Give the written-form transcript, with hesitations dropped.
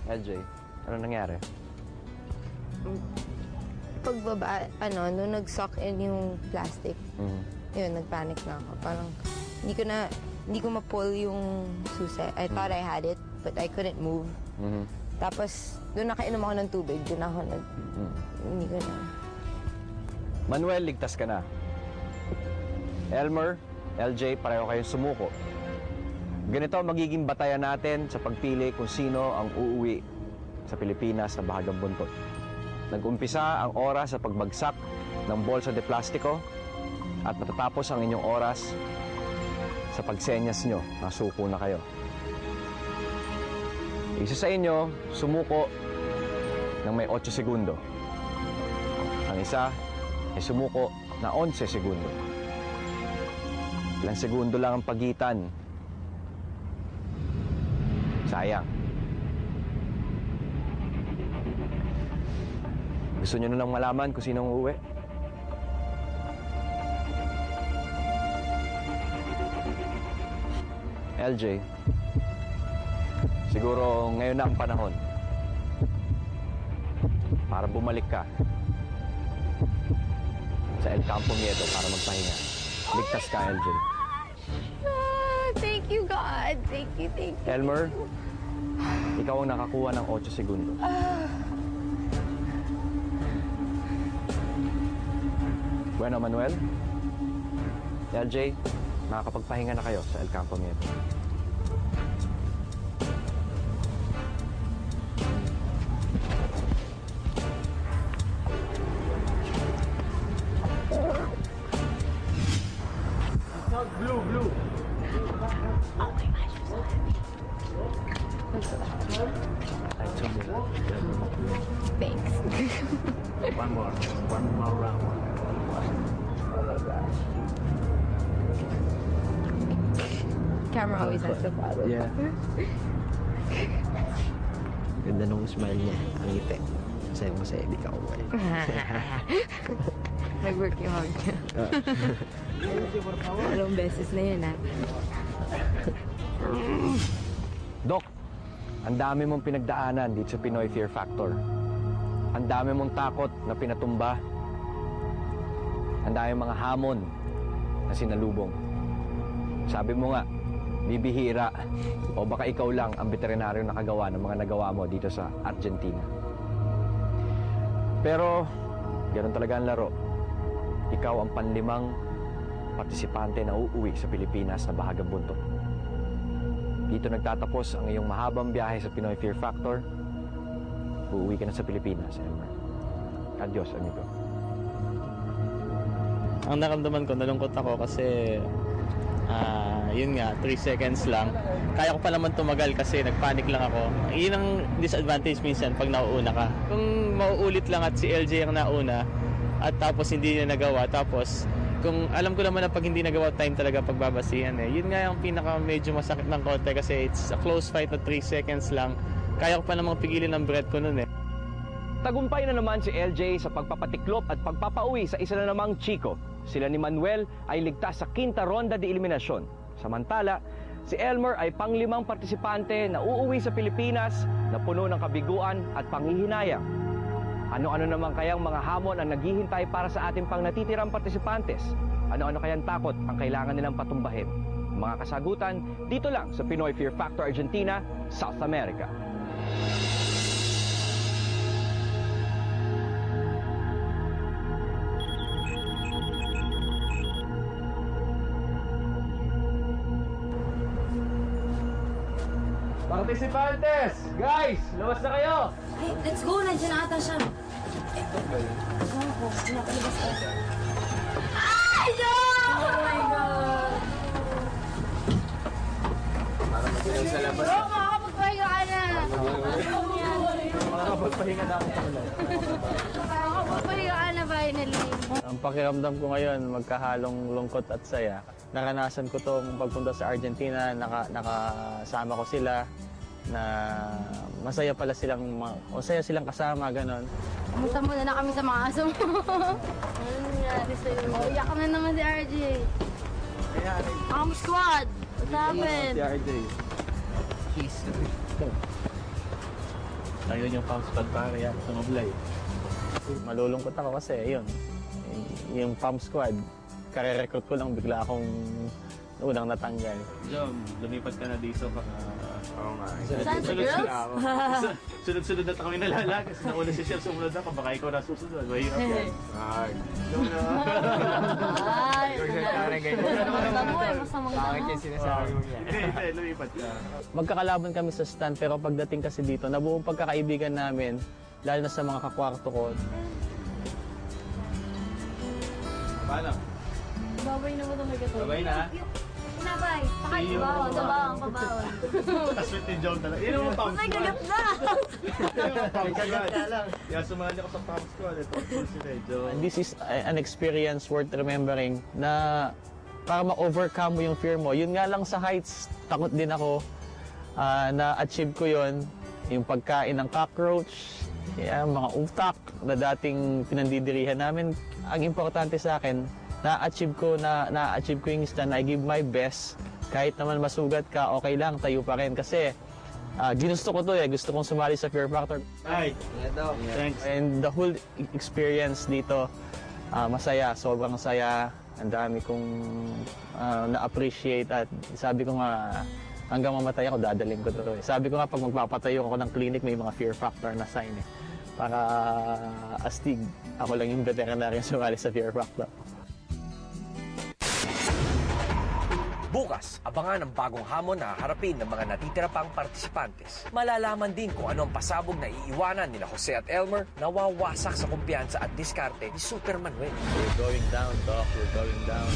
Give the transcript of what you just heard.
LJ, ano nangyari? Pagbaba, nung nag-suck in yung plastic, yun, nagpanic na ako. Parang, hindi ko ma-pull yung susi. I thought I had it, but I couldn't move. Tapos, doon nakainom ako ng tubig. Doon ako hindi ko na. Manuel, ligtas ka na. Elmer, LJ, pareho kayong sumuko. Ganito ang magiging batayan natin sa pagpili kung sino ang uuwi sa Pilipinas na bahagang buntot. Nag-umpisa ang oras sa pagbagsak ng bolsa de plastiko at matatapos ang inyong oras sa pagsenyas nyo. Nasuko na kayo. Isa sa inyo, sumuko ng may 8 segundo. Ang isa ay sumuko na 11 segundo. Ilang segundo lang ang pagitan. Sayang. Gusto nyo na lang malaman kung sino ang uuwi? LJ, siguro ngayon na ang panahon para bumalik ka sa El Campo Miedo para magpahinga. Ligtas ka, LJ. Thank you, God. Thank you. Elmer, ikaw ang nakakuha ng 8 segundo. Bueno, Manuel, LJ, makakapagpahinga na kayo sa El Campo Miedo. Blue. Oh my gosh, I'm so happy. Thanks. One more round. Camera always has to follow. Yeah. Ganda nung smile niya. Ang ngiti. Masaya, di ka uwi. Nag-work yung hog niya. Dalawang beses na yun, ha? Doc, ang dami mong pinagdaanan dito sa Pinoy Fear Factor. Ang dami mong takot na pinatumba. Ang dami mga hamon na sinalubong. Sabi mo nga, bibihira o baka ikaw lang ang veterinaryo nakagawa ng mga nagawa mo dito sa Argentina. Pero, ganoon talaga ang laro. Ikaw ang panlimang partisipante na uuwi sa Pilipinas na bahagang buntot. Dito nagtatapos ang iyong mahabang biyahe sa Pinoy Fear Factor. Uuwi ka na sa Pilipinas, Elmer. Adios, amigo. Ang naramdaman ko, nalungkot ako kasi yun nga, 3 seconds lang. Kaya ko pa naman tumagal kasi nagpanic lang ako. Yun ang disadvantage minsan pag nauuna ka. Kung mauulit lang at si LJ ang nauna at tapos hindi niya nagawa, tapos kung alam ko naman na pag hindi nagawa, time talaga pagbabasihan eh. Yun nga yung pinaka medyo masakit ng konti kasi it's a close fight na 3 seconds lang. Kaya ko pa namang pigilin ang breath ko nun eh. Tagumpay na naman si LJ sa pagpapatiklop at pagpapauwi sa isa na namang chiko. Sila ni Manuel ay ligtas sa 5th ronda de eliminasyon. Samantala, si Elmer ay pang-5 partisipante na uuwi sa Pilipinas na puno ng kabiguan at panghihinayang. Ano-ano naman kayang mga hamon ang naghihintay para sa ating pang natitirang partisipantes? Ano-ano kayang takot ang kailangan nilang patumbahin? Mga kasagutan dito lang sa Pinoy Fear Factor Argentina, South America. Participantes! Guys! Luwas na kayo! Hey, let's go! Nandiyan na ata siya. Ay, no! Oh my God! Bro, makakapagpahinga ka na! Makakapagpahinga na ako sa kanila. Makakapagpahinga ka na, finally. Ang pakiramdam ko ngayon, magkahalong lungkot at saya. Naranasan ko tong pagpunta sa Argentina, nakasama ko sila, na masaya pala silang kasama, ganon. Kamusta muna na kami sa mga aso mo? Ano nangyari sa'yo? Oh, iyak na naman si RJ. Squad! What happened? Si RJ. Ayun yung pump squad pare yan, sumablay. Malulungkot ako kasi, yun. Yung pump squad, kare-recruit ko lang, bigla akong unang natanggal. Jom, lumipat ka na dito para... Oo nga. Saan sa girls? Sunod-sunod na kami nalalagas. Nauna si Chef, sumunod ako, baka ikaw nasusunod. Mahirap yan. Ay. Ay, masama eh, masamang Bakit yung sinasabi mo yan? Hindi, lumipat ka. Magkakalaban kami sa stand, pero pagdating kasi dito, nabuong pagkakaibigan namin, lalo na sa mga kakwarto ko. Paano? Babay na mo talaga to. Babay na. Sinabay. Pakain ko bawon. Sa bawon, pabawon. Kaswit ni John talaga. Yun ang pump May kagat na! Kaya sumali ako sa pump squad. Ito si John. This is an experience worth remembering na para ma-overcome mo yung fear mo. Yun nga lang sa heights, takot din ako. Na-achieve ko yun. Yung pagkain ng cockroach, mga utak na dating pinandidirihan namin. Ang importante sa akin, na-achieve ko yung stand. I give my best. Kahit naman masugat ka, okay lang, tayo pa rin. Kasi ginusto ko to gusto kong sumali sa Fear Factor. Ay, thanks. And the whole experience dito, masaya, sobrang saya. Ang dami kong na-appreciate at sabi ko nga, hanggang mamatay ako, dadaling ko to. Sabi ko nga, pag magpapatayo ako ng clinic, may mga Fear Factor na sign para astig, ako lang yung veterinarian sumali sa Fear Factor. Bukas, abangan ang bagong hamon na haharapin ng mga natitira pang partisipantes. Malalaman din kung ano ang pasabog na iiwanan nila Jose at Elmer na wawasak sa kumpiyansa at diskarte ni Super Manuel. We're going down, Doc. We're going down.